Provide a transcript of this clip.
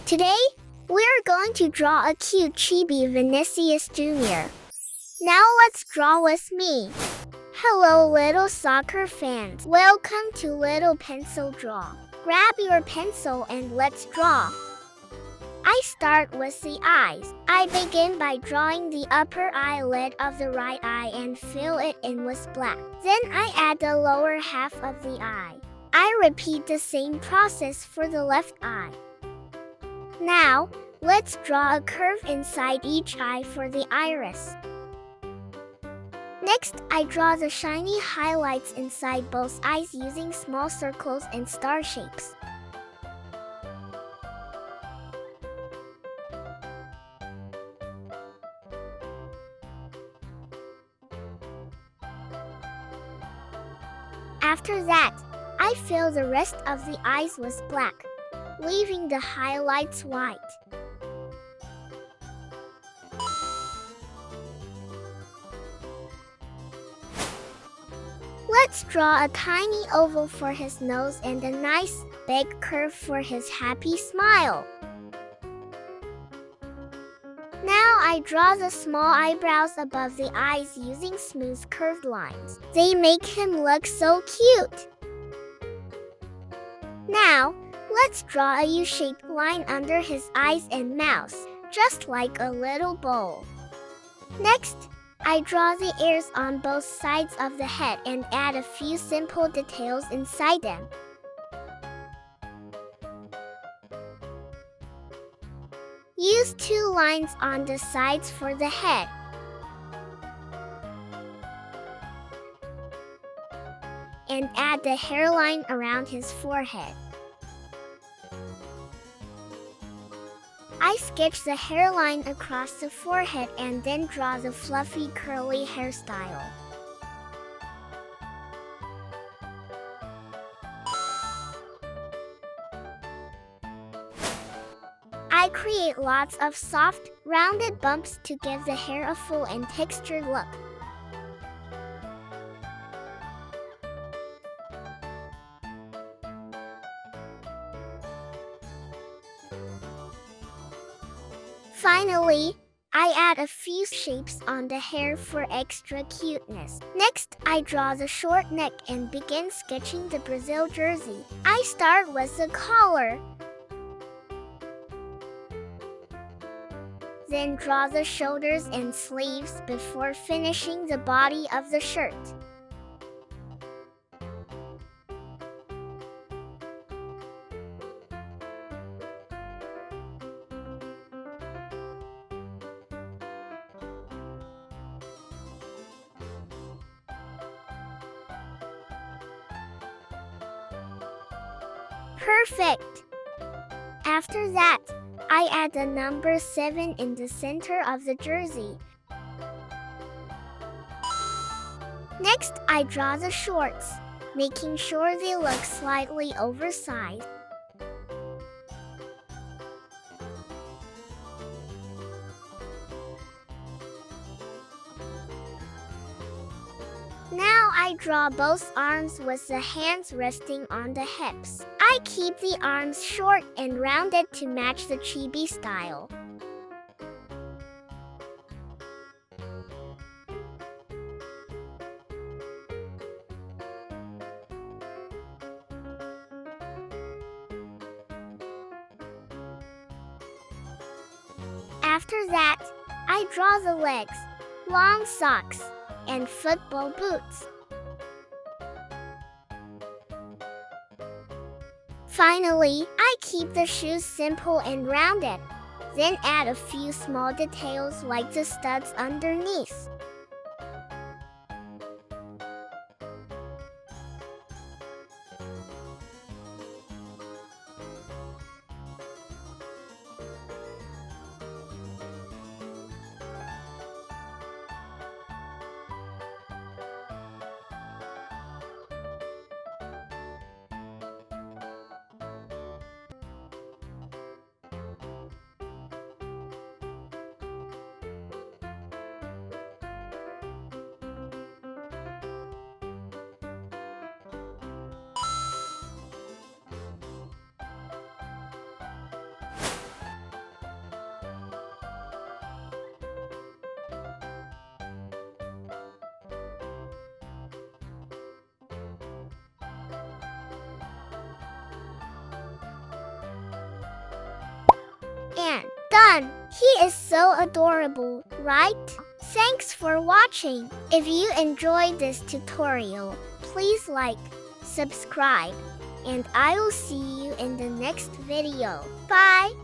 Today, we're going to draw a cute chibi Vinícius Júnior. Now let's draw with me. Hello little soccer fans, welcome to Little Pencil Draw. Grab your pencil and let's draw. I start with the eyes. I begin by drawing the upper eyelid of the right eye and fill it in with black. Then I add the lower half of the eye. I repeat the same process for the left eye. Now, let's draw a curve inside each eye for the iris. Next, I draw the shiny highlights inside both eyes using small circles and star shapes. After that, I fill the rest of the eyes with black, leaving the highlights white. Let's draw a tiny oval for his nose and a nice, big curve for his happy smile. Now I draw the small eyebrows above the eyes using smooth curved lines. They make him look so cute. Now, let's draw a U-shaped line under his eyes and mouth, just like a little bowl. Next, I draw the ears on both sides of the head and add a few simple details inside them. Use 2 lines on the sides for the head. And add the hairline around his forehead. I sketch the hairline across the forehead and then draw the fluffy curly hairstyle. I create lots of soft, rounded bumps to give the hair a full and textured look. Finally, I add a few shapes on the hair for extra cuteness. Next, I draw the short neck and begin sketching the Brazil jersey. I start with the collar, then draw the shoulders and sleeves before finishing the body of the shirt. Perfect! After that, I add the number 7 in the center of the jersey. Next, I draw the shorts, making sure they look slightly oversized. Now I draw both arms with the hands resting on the hips. I keep the arms short and rounded to match the chibi style. After that, I draw the legs, long socks, and football boots. Finally, I keep the shoes simple and rounded, then add a few small details like the studs underneath. Done! He is so adorable, right? Thanks for watching. If you enjoyed this tutorial, please like, subscribe, and I will see you in the next video. Bye!